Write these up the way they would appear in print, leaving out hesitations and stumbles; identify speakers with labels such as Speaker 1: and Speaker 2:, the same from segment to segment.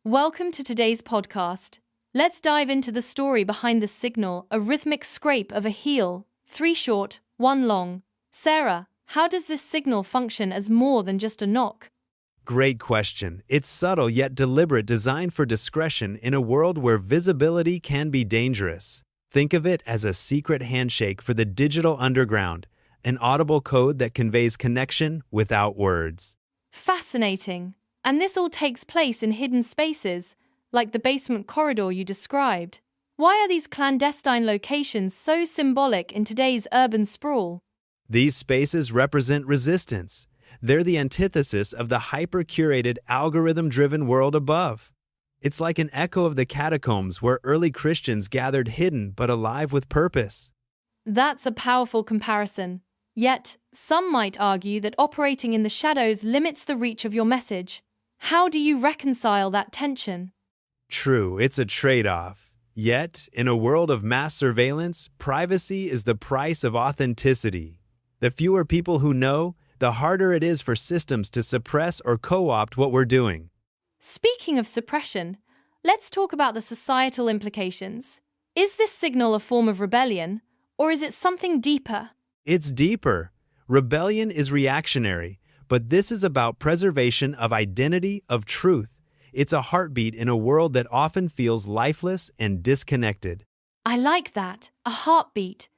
Speaker 1: Welcome to today's podcast. Let's dive into the story behind the signal, a rhythmic scrape of a heel, 3 short, 1 long. Sarah, how does this signal function as more than just a knock?
Speaker 2: Great question. It's subtle yet deliberate, designed for discretion in a world where visibility can be dangerous. Think of it as a secret handshake for the digital underground, an audible code that conveys connection without words.
Speaker 1: Fascinating. And this all takes place in hidden spaces, like the basement corridor you described. Why are these clandestine locations so symbolic in today's urban sprawl?
Speaker 2: These spaces represent resistance. They're the antithesis of the hyper-curated, algorithm-driven world above. It's like an echo of the catacombs where early Christians gathered hidden but alive with purpose.
Speaker 1: That's a powerful comparison. Yet, some might argue that operating in the shadows limits the reach of your message. How do you reconcile that tension?
Speaker 2: True, it's a trade-off. Yet, in a world of mass surveillance, privacy is the price of authenticity. The fewer people who know, the harder it is for systems to suppress or co-opt what we're doing.
Speaker 1: Speaking of suppression, let's talk about the societal implications. Is this signal a form of rebellion, or is it something deeper?
Speaker 2: It's deeper. Rebellion is reactionary, but this is about preservation of identity, of truth. It's a heartbeat in a world that often feels lifeless and disconnected.
Speaker 1: I like that, a heartbeat.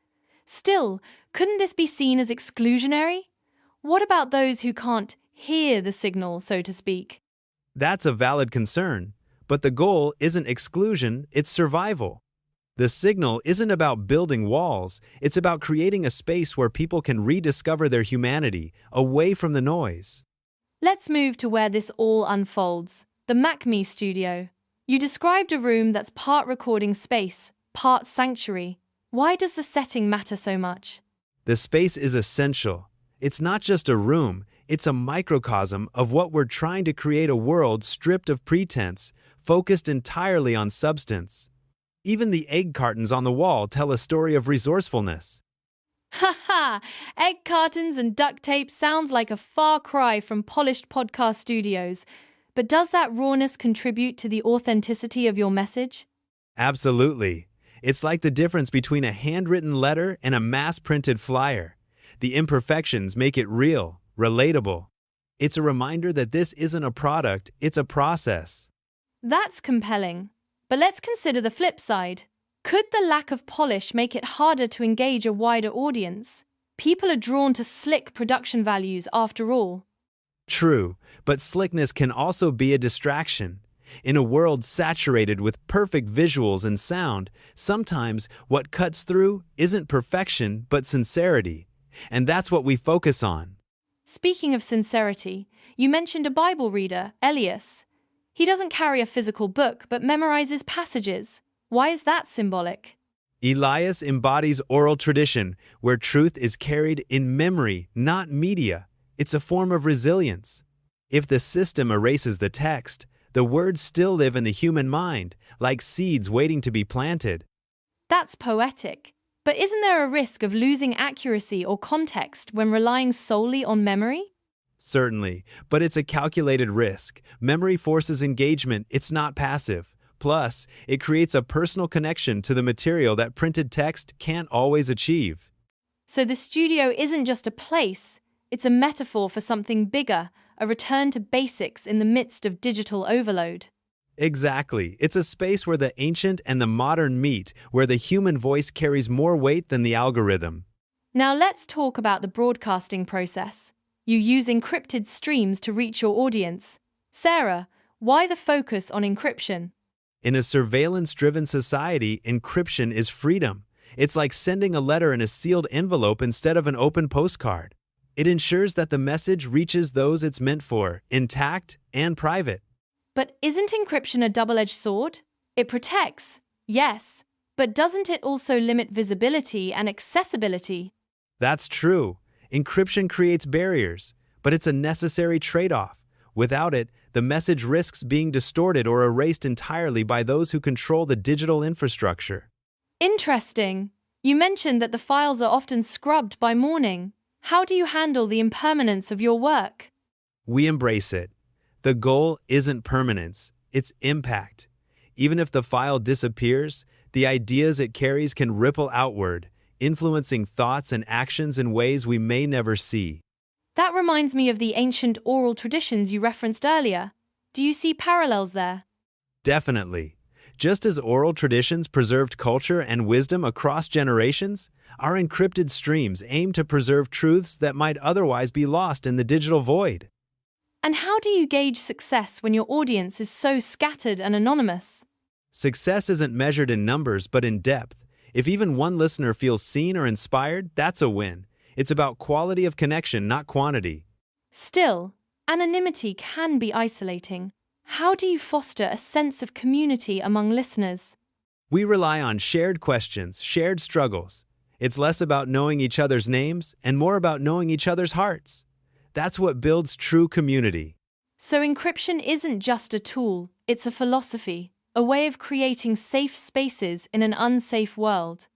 Speaker 1: Still, couldn't this be seen as exclusionary? What about those who can't hear the signal, so to speak?
Speaker 2: That's a valid concern, but the goal isn't exclusion, it's survival. The signal isn't about building walls, it's about creating a space where people can rediscover their humanity, away from the noise.
Speaker 1: Let's move to where this all unfolds, the MacMe studio. You described a room that's part recording space, part sanctuary. Why does the setting matter so much?
Speaker 2: The space is essential. It's not just a room, it's a microcosm of what we're trying to create, a world stripped of pretense, focused entirely on substance. Even the egg cartons on the wall tell a story of resourcefulness.
Speaker 1: Haha! Egg cartons and duct tape sounds like a far cry from polished podcast studios. But does that rawness contribute to the authenticity of your message?
Speaker 2: Absolutely. It's like the difference between a handwritten letter and a mass-printed flyer. The imperfections make it real, relatable. It's a reminder that this isn't a product, it's a process.
Speaker 1: That's compelling. But let's consider the flip side. Could the lack of polish make it harder to engage a wider audience? People are drawn to slick production values after all.
Speaker 2: True, but slickness can also be a distraction. In a world saturated with perfect visuals and sound, sometimes what cuts through isn't perfection but sincerity. And that's what we focus on.
Speaker 1: Speaking of sincerity, you mentioned a Bible reader, Elias. He doesn't carry a physical book but memorizes passages. Why is that symbolic?
Speaker 2: Elias embodies oral tradition, where truth is carried in memory, not media. It's a form of resilience. If the system erases the text, the words still live in the human mind, like seeds waiting to be planted.
Speaker 1: That's poetic. But isn't there a risk of losing accuracy or context when relying solely on memory?
Speaker 2: Certainly, but it's a calculated risk. Memory forces engagement, it's not passive. Plus, it creates a personal connection to the material that printed text can't always achieve.
Speaker 1: So the studio isn't just a place, it's a metaphor for something bigger, a return to basics in the midst of digital overload.
Speaker 2: Exactly. It's a space where the ancient and the modern meet, where the human voice carries more weight than the algorithm.
Speaker 1: Now let's talk about the broadcasting process. You use encrypted streams to reach your audience. Sarah, why the focus on encryption?
Speaker 2: In a surveillance-driven society, encryption is freedom. It's like sending a letter in a sealed envelope instead of an open postcard. It ensures that the message reaches those it's meant for, intact and private.
Speaker 1: But isn't encryption a double-edged sword? It protects, yes, but doesn't it also limit visibility and accessibility?
Speaker 2: That's true. Encryption creates barriers, but it's a necessary trade-off. Without it, the message risks being distorted or erased entirely by those who control the digital infrastructure.
Speaker 1: Interesting. You mentioned that the files are often scrubbed by morning. How do you handle the impermanence of your work?
Speaker 2: We embrace it. The goal isn't permanence, its impact. Even if the file disappears, the ideas it carries can ripple outward, influencing thoughts and actions in ways we may never see.
Speaker 1: That reminds me of the ancient oral traditions you referenced earlier. Do you see parallels there?
Speaker 2: Definitely. Just as oral traditions preserved culture and wisdom across generations, our encrypted streams aim to preserve truths that might otherwise be lost in the digital void.
Speaker 1: And how do you gauge success when your audience is so scattered and anonymous?
Speaker 2: Success isn't measured in numbers but in depth. If even one listener feels seen or inspired, that's a win. It's about quality of connection, not quantity.
Speaker 1: Still, anonymity can be isolating. How do you foster a sense of community among listeners?
Speaker 2: We rely on shared questions, shared struggles. It's less about knowing each other's names and more about knowing each other's hearts. That's what builds true community.
Speaker 1: So encryption isn't just a tool, it's a philosophy, a way of creating safe spaces in an unsafe world.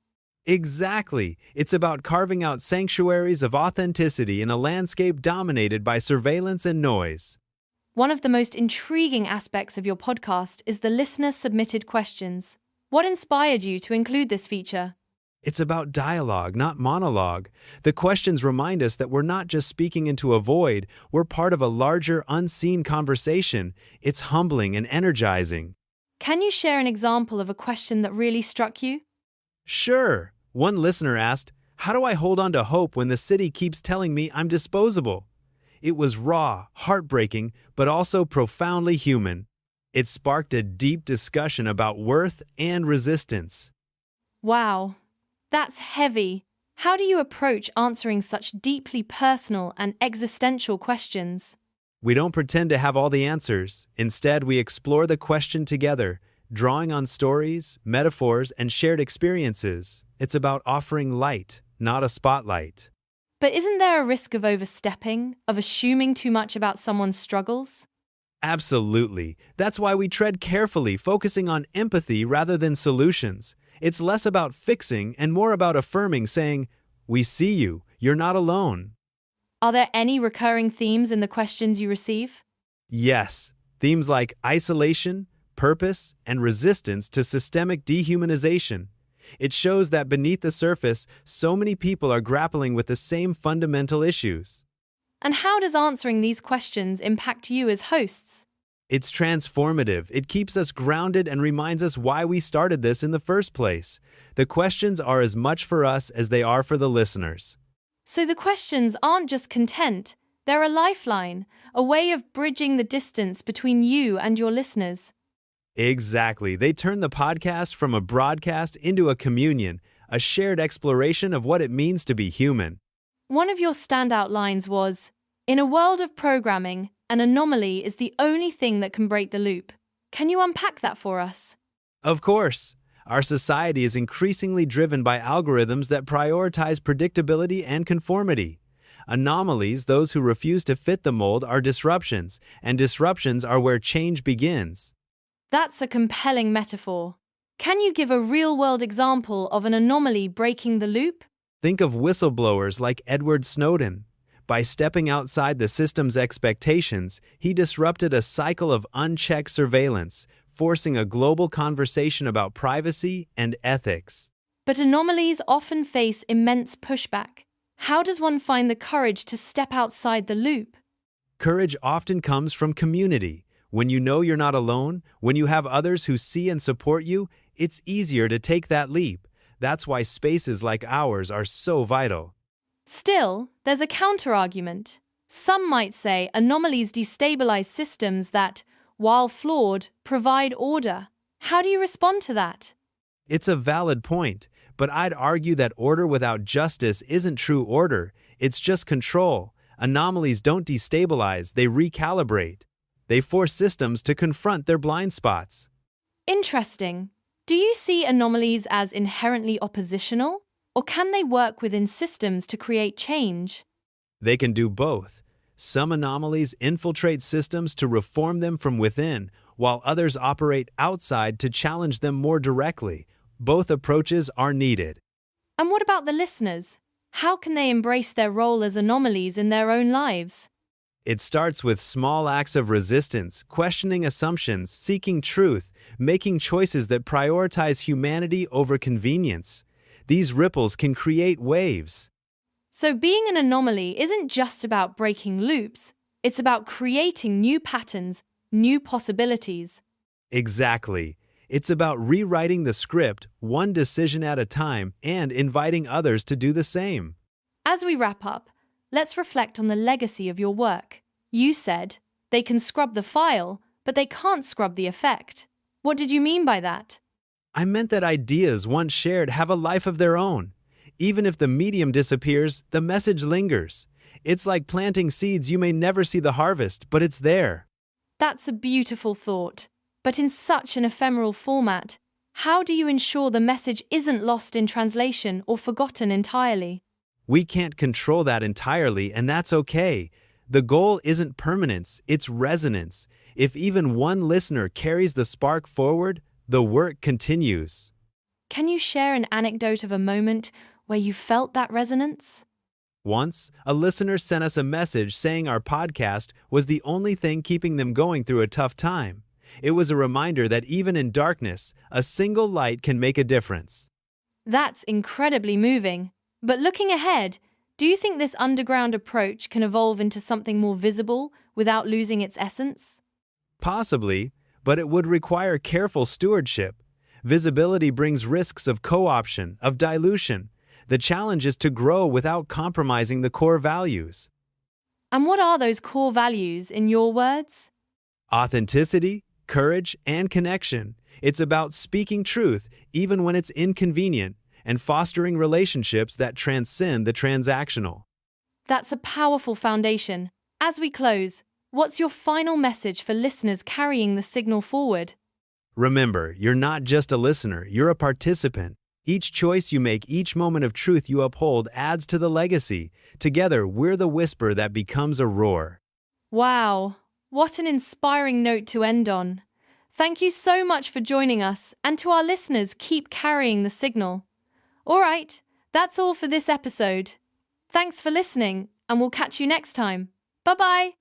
Speaker 2: Exactly. It's about carving out sanctuaries of authenticity in a landscape dominated by surveillance and noise.
Speaker 1: One of the most intriguing aspects of your podcast is the listener-submitted questions. What inspired you to include this feature?
Speaker 2: It's about dialogue, not monologue. The questions remind us that we're not just speaking into a void, we're part of a larger, unseen conversation. It's humbling and energizing.
Speaker 1: Can you share an example of a question that really struck you?
Speaker 2: Sure. One listener asked, "How do I hold on to hope when the city keeps telling me I'm disposable?" It was raw, heartbreaking, but also profoundly human. It sparked a deep discussion about worth and resistance.
Speaker 1: Wow, that's heavy. How do you approach answering such deeply personal and existential questions?
Speaker 2: We don't pretend to have all the answers. Instead, we explore the question together, drawing on stories, metaphors, and shared experiences. It's about offering light, not a spotlight.
Speaker 1: But isn't there a risk of overstepping, of assuming too much about someone's struggles?
Speaker 2: Absolutely. That's why we tread carefully, focusing on empathy rather than solutions. It's less about fixing and more about affirming, saying, "We see you, you're not alone."
Speaker 1: Are there any recurring themes in the questions you receive?
Speaker 2: Yes, themes like isolation, purpose, and resistance to systemic dehumanization. It shows that beneath the surface, so many people are grappling with the same fundamental issues.
Speaker 1: And how does answering these questions impact you as hosts?
Speaker 2: It's transformative. It keeps us grounded and reminds us why we started this in the first place. The questions are as much for us as they are for the listeners.
Speaker 1: So the questions aren't just content, they're a lifeline, a way of bridging the distance between you and your listeners.
Speaker 2: Exactly. They turn the podcast from a broadcast into a communion, a shared exploration of what it means to be human.
Speaker 1: One of your standout lines was, "In a world of programming, an anomaly is the only thing that can break the loop." Can you unpack that for us?
Speaker 2: Of course, our society is increasingly driven by algorithms that prioritize predictability and conformity. Anomalies, those who refuse to fit the mold, are disruptions, and disruptions are where change begins.
Speaker 1: That's a compelling metaphor. Can you give a real-world example of an anomaly breaking the loop?
Speaker 2: Think of whistleblowers like Edward Snowden. By stepping outside the system's expectations, he disrupted a cycle of unchecked surveillance, forcing a global conversation about privacy and ethics.
Speaker 1: But anomalies often face immense pushback. How does one find the courage to step outside the loop?
Speaker 2: Courage often comes from community. When you know you're not alone, when you have others who see and support you, it's easier to take that leap. That's why spaces like ours are so vital.
Speaker 1: Still, there's a counter-argument. Some might say anomalies destabilize systems that, while flawed, provide order. How do you respond to that?
Speaker 2: It's a valid point, but I'd argue that order without justice isn't true order, it's just control. Anomalies don't destabilize, they recalibrate. They force systems to confront their blind spots.
Speaker 1: Interesting. Do you see anomalies as inherently oppositional, or can they work within systems to create change?
Speaker 2: They can do both. Some anomalies infiltrate systems to reform them from within, while others operate outside to challenge them more directly. Both approaches are needed.
Speaker 1: And what about the listeners? How can they embrace their role as anomalies in their own lives?
Speaker 2: It starts with small acts of resistance, questioning assumptions, seeking truth, making choices that prioritize humanity over convenience. These ripples can create waves.
Speaker 1: So being an anomaly isn't just about breaking loops, it's about creating new patterns, new possibilities.
Speaker 2: Exactly. It's about rewriting the script one decision at a time and inviting others to do the same.
Speaker 1: As we wrap up, let's reflect on the legacy of your work. You said, they can scrub the file, but they can't scrub the effect. What did you mean by that?
Speaker 2: I meant that ideas once shared have a life of their own. Even if the medium disappears, the message lingers. It's like planting seeds you may never see the harvest, but it's there.
Speaker 1: That's a beautiful thought. But in such an ephemeral format, how do you ensure the message isn't lost in translation or forgotten entirely?
Speaker 2: We can't control that entirely, and that's okay. The goal isn't permanence, it's resonance. If even one listener carries the spark forward, the work continues.
Speaker 1: Can you share an anecdote of a moment where you felt that resonance?
Speaker 2: Once, a listener sent us a message saying our podcast was the only thing keeping them going through a tough time. It was a reminder that even in darkness, a single light can make a difference.
Speaker 1: That's incredibly moving. But looking ahead, do you think this underground approach can evolve into something more visible without losing its essence?
Speaker 2: Possibly, but it would require careful stewardship. Visibility brings risks of co-option, of dilution. The challenge is to grow without compromising the core values.
Speaker 1: And what are those core values in your words?
Speaker 2: Authenticity, courage, and connection. It's about speaking truth, even when it's inconvenient, and fostering relationships that transcend the transactional.
Speaker 1: That's a powerful foundation. As we close, what's your final message for listeners carrying the signal forward?
Speaker 2: Remember, you're not just a listener, you're a participant. Each choice you make, each moment of truth you uphold adds to the legacy. Together, we're the whisper that becomes a roar.
Speaker 1: Wow, what an inspiring note to end on. Thank you so much for joining us, and to our listeners, keep carrying the signal. All right, that's all for this episode. Thanks for listening, and we'll catch you next time. Bye-bye.